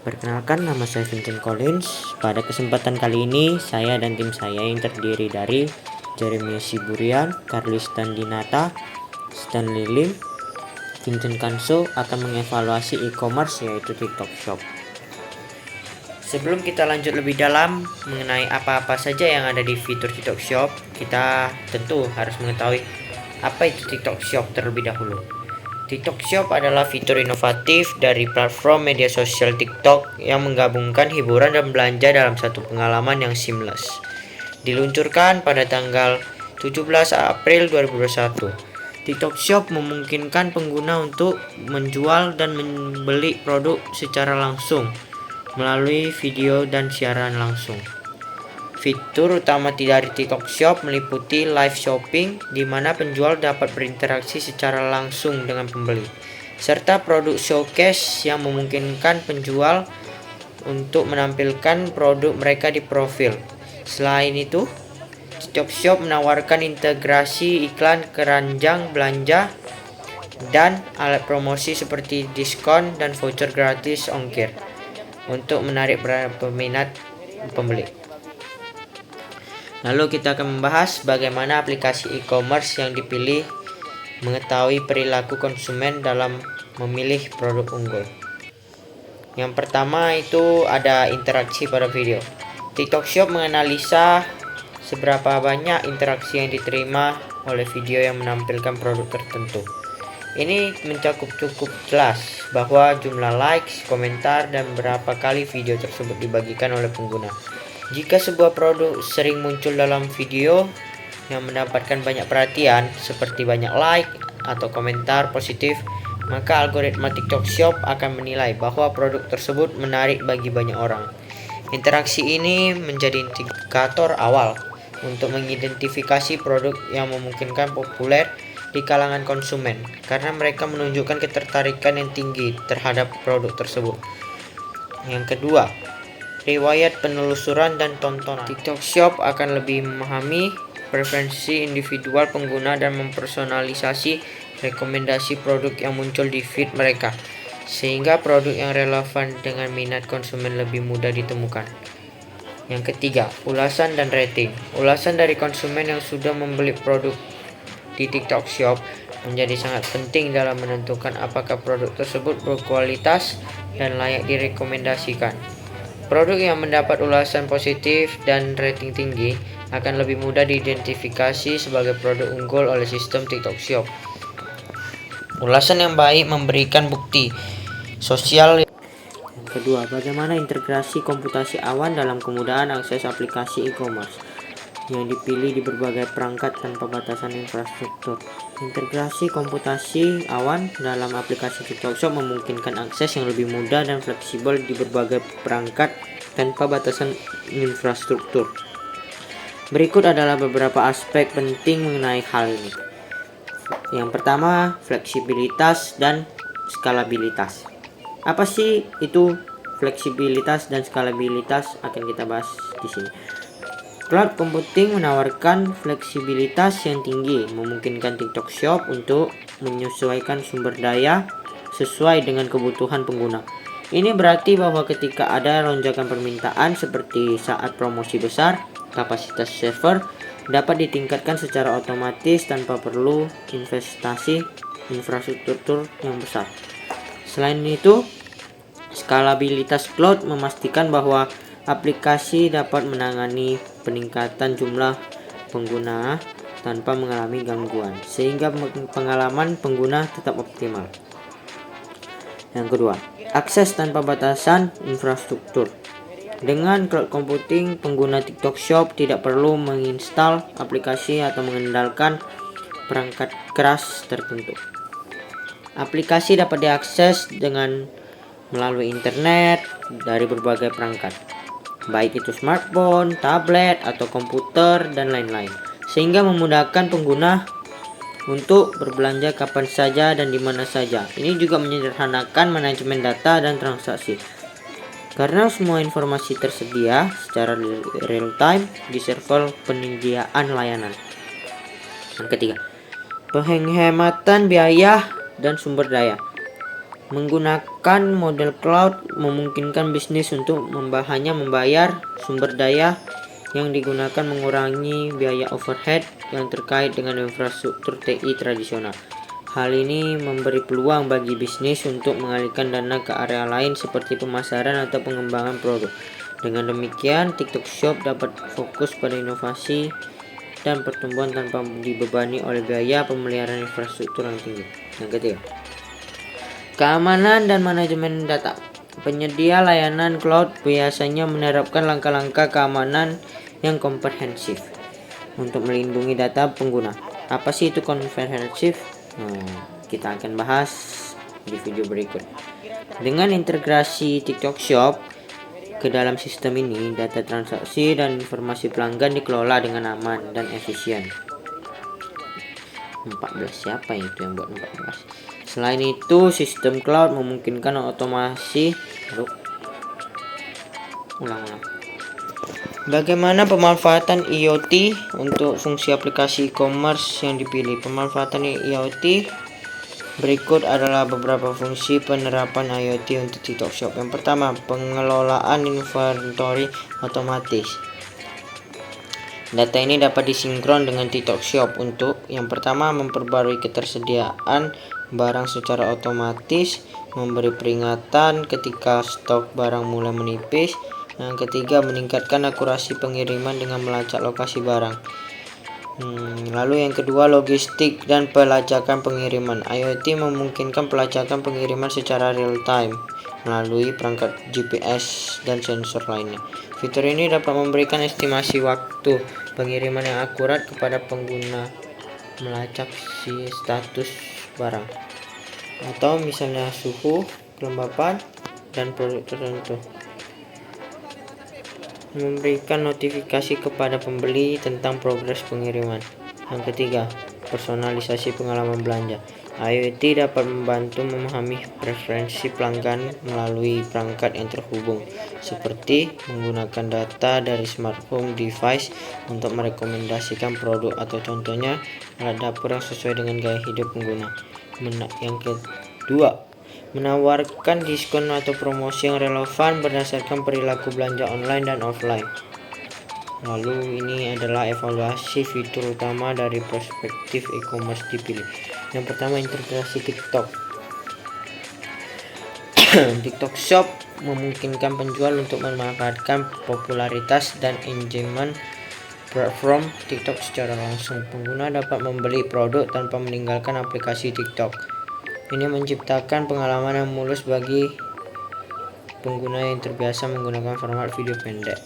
Perkenalkan, nama saya Vincent Collins. Pada kesempatan kali ini, saya dan tim saya yang terdiri dari Jeremy Siburian, Carlis Tandinata, Stanley Lim, Vincent Kanso akan mengevaluasi e-commerce yaitu TikTok Shop. Sebelum kita lanjut lebih dalam mengenai apa-apa saja yang ada di fitur TikTok Shop, kita tentu harus mengetahui apa itu TikTok Shop terlebih dahulu. TikTok Shop adalah fitur inovatif dari platform media sosial TikTok yang menggabungkan hiburan dan belanja dalam satu pengalaman yang seamless. Diluncurkan pada tanggal 17 April 2021. TikTok Shop memungkinkan pengguna untuk menjual dan membeli produk secara langsung melalui video dan siaran langsung. Fitur utama dari TikTok Shop meliputi live shopping, di mana penjual dapat berinteraksi secara langsung dengan pembeli, serta produk showcase yang memungkinkan penjual untuk menampilkan produk mereka di profil. Selain itu, TikTok Shop menawarkan integrasi iklan keranjang belanja dan alat promosi seperti diskon dan voucher gratis ongkir untuk menarik peminat pembeli. Lalu kita akan membahas bagaimana aplikasi e-commerce yang dipilih mengetahui perilaku konsumen dalam memilih produk unggul. Yang pertama itu ada interaksi pada video. TikTok Shop menganalisa seberapa banyak interaksi yang diterima oleh video yang menampilkan produk tertentu. Ini mencakup cukup jelas bahwa jumlah likes, komentar, dan berapa kali video tersebut dibagikan oleh pengguna. Jika sebuah produk sering muncul dalam video yang mendapatkan banyak perhatian, seperti banyak like atau komentar positif, maka algoritma TikTok Shop akan menilai bahwa produk tersebut menarik bagi banyak orang. Interaksi ini menjadi indikator awal untuk mengidentifikasi produk yang memungkinkan populer di kalangan konsumen, karena mereka menunjukkan ketertarikan yang tinggi terhadap produk tersebut. Yang kedua, riwayat penelusuran dan tontonan. TikTok Shop akan lebih memahami preferensi individual pengguna dan mempersonalisasi rekomendasi produk yang muncul di feed mereka, sehingga produk yang relevan dengan minat konsumen lebih mudah ditemukan. Yang ketiga, ulasan dan rating. Ulasan dari konsumen yang sudah membeli produk di TikTok Shop menjadi sangat penting dalam menentukan apakah produk tersebut berkualitas dan layak direkomendasikan. Produk yang mendapat ulasan positif dan rating tinggi akan lebih mudah diidentifikasi sebagai produk unggul oleh sistem TikTok Shop. Ulasan yang baik memberikan bukti sosial. Yang kedua, bagaimana integrasi komputasi awan dalam kemudahan akses aplikasi e-commerce yang dipilih di berbagai perangkat tanpa batasan infrastruktur. Integrasi komputasi awan dalam aplikasi TikTok Shop memungkinkan akses yang lebih mudah dan fleksibel di berbagai perangkat tanpa batasan infrastruktur. Berikut adalah beberapa aspek penting mengenai hal ini. Yang pertama, fleksibilitas dan skalabilitas. Apa sih itu fleksibilitas dan skalabilitas? Akan kita bahas di sini. Cloud computing menawarkan fleksibilitas yang tinggi, memungkinkan TikTok Shop untuk menyesuaikan sumber daya sesuai dengan kebutuhan pengguna. Ini berarti bahwa ketika ada lonjakan permintaan seperti saat promosi besar, kapasitas server dapat ditingkatkan secara otomatis tanpa perlu investasi infrastruktur yang besar. Selain itu, skalabilitas cloud memastikan bahwa aplikasi dapat menangani peningkatan jumlah pengguna tanpa mengalami gangguan, sehingga pengalaman pengguna tetap optimal. Yang kedua, akses tanpa batasan infrastruktur. Dengan cloud computing, pengguna TikTok Shop tidak perlu menginstal aplikasi atau mengandalkan perangkat keras tertentu. Aplikasi dapat diakses melalui internet dari berbagai perangkat, baik itu smartphone, tablet, atau komputer, dan lain-lain, sehingga memudahkan pengguna untuk berbelanja kapan saja dan di mana saja. Ini juga menyederhanakan manajemen data dan transaksi, karena semua informasi tersedia secara real-time di server penyediaan layanan. Yang ketiga, penghematan biaya dan sumber daya. Menggunakan model cloud memungkinkan bisnis untuk hanya membayar sumber daya yang digunakan, mengurangi biaya overhead yang terkait dengan infrastruktur TI tradisional. Hal ini memberi peluang bagi bisnis untuk mengalihkan dana ke area lain seperti pemasaran atau pengembangan produk. Dengan demikian, TikTok Shop dapat fokus pada inovasi dan pertumbuhan tanpa dibebani oleh biaya pemeliharaan infrastruktur yang tinggi. Yang ketiga, keamanan dan manajemen data. Penyedia layanan cloud biasanya menerapkan langkah-langkah keamanan yang komprehensif untuk melindungi data pengguna. Apa sih itu komprehensif? Kita akan bahas di video berikut. Dengan integrasi TikTok Shop ke dalam sistem ini, data transaksi dan informasi pelanggan dikelola dengan aman dan efisien. 14, siapa itu yang buat 14? Selain itu, sistem cloud memungkinkan otomasi. Bagaimana pemanfaatan IoT untuk fungsi aplikasi e-commerce yang dipilih? Pemanfaatan IoT berikut adalah beberapa fungsi penerapan IoT untuk TikTok Shop. Yang pertama, pengelolaan inventory otomatis. Data ini dapat disinkron dengan TikTok Shop untuk yang pertama memperbarui ketersediaan barang secara otomatis, memberi peringatan ketika stok barang mulai menipis. Yang ketiga, meningkatkan akurasi pengiriman dengan melacak lokasi barang. Lalu yang kedua, logistik dan pelacakan pengiriman. IoT memungkinkan pelacakan pengiriman secara real time melalui perangkat GPS dan sensor lainnya. Fitur ini dapat memberikan estimasi waktu pengiriman yang akurat kepada pengguna melacak si status barang, atau misalnya suhu, kelembapan, dan produk tertentu. Memberikan notifikasi kepada pembeli tentang progres pengiriman. Yang ketiga, personalisasi pengalaman belanja. IoT dapat membantu memahami preferensi pelanggan melalui perangkat yang terhubung, seperti menggunakan data dari smart home device untuk merekomendasikan produk atau contohnya alat dapur yang sesuai dengan gaya hidup pengguna. Yang kedua, menawarkan diskon atau promosi yang relevan berdasarkan perilaku belanja online dan offline. Lalu ini adalah evaluasi fitur utama dari perspektif e-commerce dipilih. Yang pertama, integrasi TikTok. TikTok Shop memungkinkan penjual untuk memanfaatkan popularitas dan engagement platform TikTok secara langsung. Pengguna dapat membeli produk tanpa meninggalkan aplikasi TikTok. Ini menciptakan pengalaman yang mulus bagi pengguna yang terbiasa menggunakan format video pendek.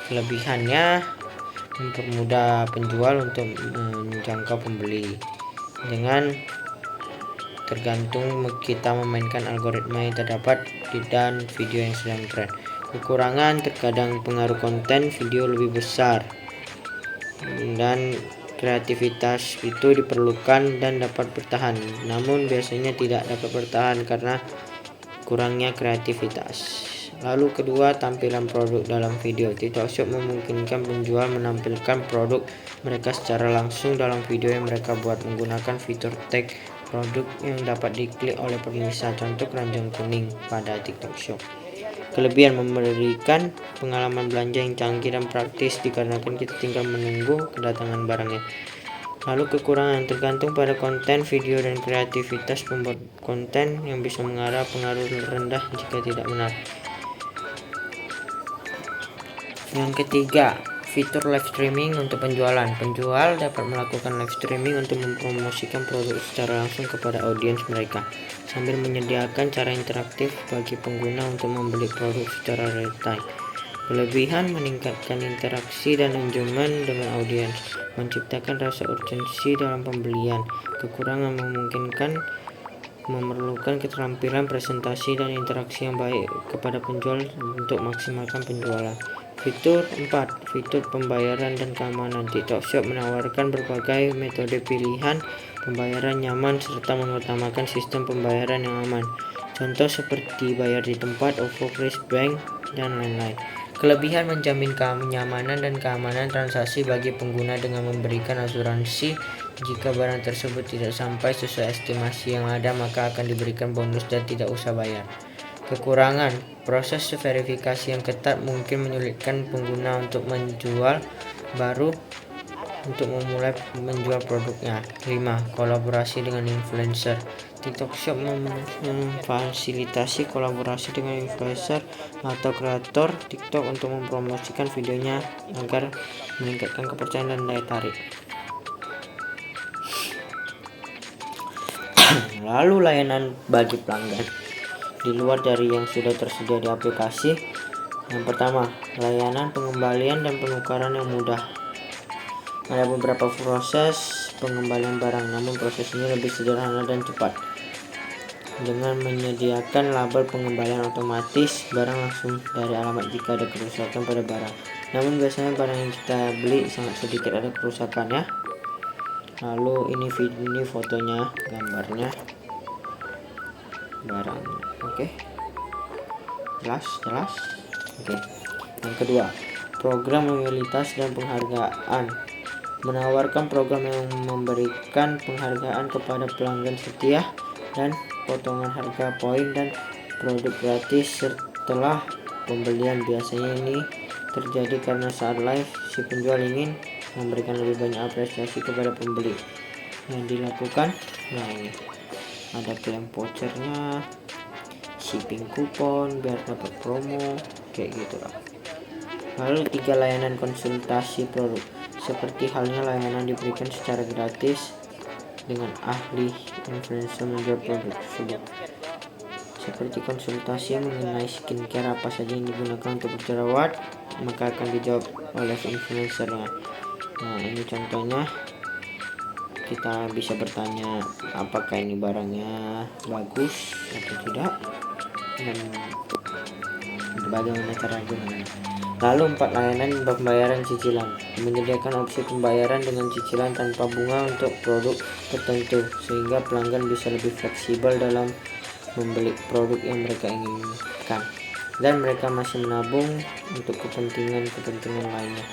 Kelebihannya, mempermudah penjual untuk menjangkau pembeli dengan tergantung kita memainkan algoritma yang terdapat dan video yang sedang tren. Kekurangan, terkadang pengaruh konten video lebih besar dan kreativitas itu diperlukan dan dapat bertahan, namun biasanya tidak dapat bertahan karena kurangnya kreativitas. Lalu kedua, tampilan produk dalam video. TikTok Shop memungkinkan penjual menampilkan produk mereka secara langsung dalam video yang mereka buat menggunakan fitur tag produk yang dapat diklik oleh pemirsa, contoh keranjang kuning pada TikTok Shop. Kelebihan, memberikan pengalaman belanja yang canggih dan praktis dikarenakan kita tinggal menunggu kedatangan barangnya. Lalu kekurangan, tergantung pada konten video dan kreativitas pembuat konten yang bisa mengarah pengaruh rendah jika tidak benar. Yang ketiga, fitur live streaming untuk penjualan. Penjual dapat melakukan live streaming untuk mempromosikan produk secara langsung kepada audiens mereka, sambil menyediakan cara interaktif bagi pengguna untuk membeli produk secara real time. Kelebihan, meningkatkan interaksi dan engagement dengan audiens, menciptakan rasa urgensi dalam pembelian. Kekurangan, memungkinkan memerlukan keterampilan presentasi dan interaksi yang baik kepada penjual untuk maksimalkan penjualan. Fitur 4. Fitur pembayaran dan keamanan. TikTok Shop menawarkan berbagai metode pilihan pembayaran nyaman serta mengutamakan sistem pembayaran yang aman. Contoh seperti bayar di tempat, OVO, Kris Bank, dan lain-lain. Kelebihan, menjamin kenyamanan dan keamanan transaksi bagi pengguna dengan memberikan asuransi Jika barang tersebut tidak sampai sesuai estimasi yang ada, maka akan diberikan bonus dan tidak usah bayar. Kekurangan, proses verifikasi yang ketat mungkin menyulitkan pengguna untuk menjual baru untuk memulai menjual produknya. 5. Kolaborasi dengan influencer. TikTok Shop memfasilitasi kolaborasi dengan influencer atau kreator TikTok untuk mempromosikan videonya agar meningkatkan kepercayaan dan daya tarik. Lalu layanan bagi pelanggan di luar dari yang sudah tersedia di aplikasi. Yang pertama, layanan pengembalian dan penukaran yang mudah. Ada beberapa proses pengembalian barang, namun proses ini lebih sederhana dan cepat. Dengan menyediakan label pengembalian otomatis, barang langsung dari alamat jika ada kerusakan pada barang. Namun biasanya barang yang kita beli sangat sedikit ada kerusakannya. Lalu ini fotonya, gambarnya, barangnya. Oke. Jelas. Oke. Yang kedua, program loyalitas dan penghargaan. Menawarkan program yang memberikan penghargaan kepada pelanggan setia dan potongan harga poin dan produk gratis setelah pembelian. Biasanya ini terjadi karena saat live si penjual ingin memberikan lebih banyak apresiasi kepada pembeli yang dilakukan. Nah, ini ada klaim vouchernya, shipping kupon biar dapat promo, kayak gitu lah. Lalu 3, layanan konsultasi produk. Seperti halnya layanan diberikan secara gratis dengan ahli influencer menjual produk tersebut. Seperti konsultasi mengenai skincare apa saja yang digunakan untuk berjerawat, maka akan dijawab oleh influencernya. Nah, ini contohnya. Kita bisa bertanya apakah ini barangnya bagus atau tidak dan bagaimana cara gunakannya. Lalu 4, layanan pembayaran cicilan. Menyediakan opsi pembayaran dengan cicilan tanpa bunga untuk produk tertentu sehingga pelanggan bisa lebih fleksibel dalam membeli produk yang mereka inginkan dan mereka masih menabung untuk kepentingan lainnya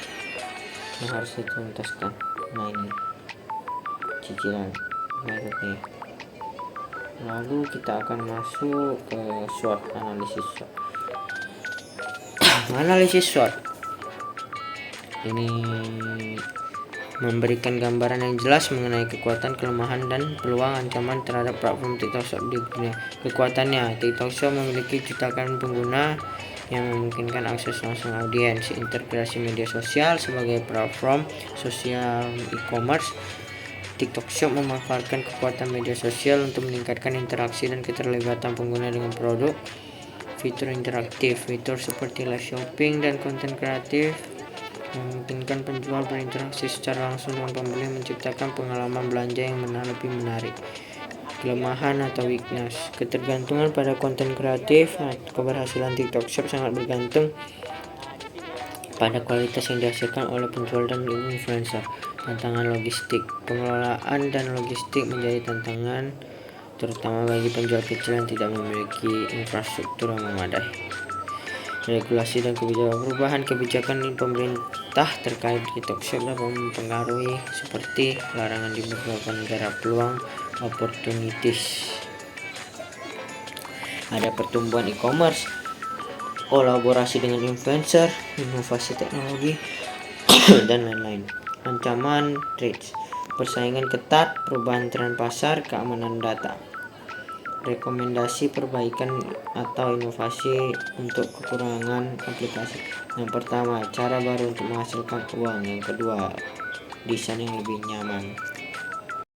yang harus dituntaskan. Nah, ini cicilan berikutnya. Lalu kita akan masuk ke SWOT, analisis SWOT. Analisis SWOT ini memberikan gambaran yang jelas mengenai kekuatan, kelemahan, dan peluang ancaman terhadap platform TikTok Shop di dunia. Kekuatannya, TikTok Shop memiliki jutaan pengguna yang memungkinkan akses langsung audiens, integrasi media sosial sebagai platform sosial e-commerce. TikTok Shop memanfaatkan kekuatan media sosial untuk meningkatkan interaksi dan keterlibatan pengguna dengan produk. Fitur interaktif, fitur seperti live shopping dan konten kreatif memungkinkan penjual berinteraksi secara langsung dengan pembeli, menciptakan pengalaman belanja yang lebih menarik. Kelemahan atau weakness, ketergantungan pada konten kreatif. Keberhasilan TikTok Shop sangat bergantung pada kualitas yang dihasilkan oleh penjual dan influencer. Tantangan logistik, pengelolaan dan logistik menjadi tantangan terutama bagi penjual kecil yang tidak memiliki infrastruktur yang memadai. Regulasi dan kebijakan, perubahan kebijakan pemerintah terkait TikTok Shop dapat mempengaruhi seperti larangan di beberapa negara. Peluang opportunities, ada pertumbuhan e-commerce, kolaborasi dengan influencer, inovasi teknologi dan lain-lain. Ancaman threats, persaingan ketat, perubahan tren pasar, keamanan data. Rekomendasi perbaikan atau inovasi untuk kekurangan aplikasi. Yang pertama, cara baru untuk menghasilkan uang. Yang kedua, desain yang lebih nyaman.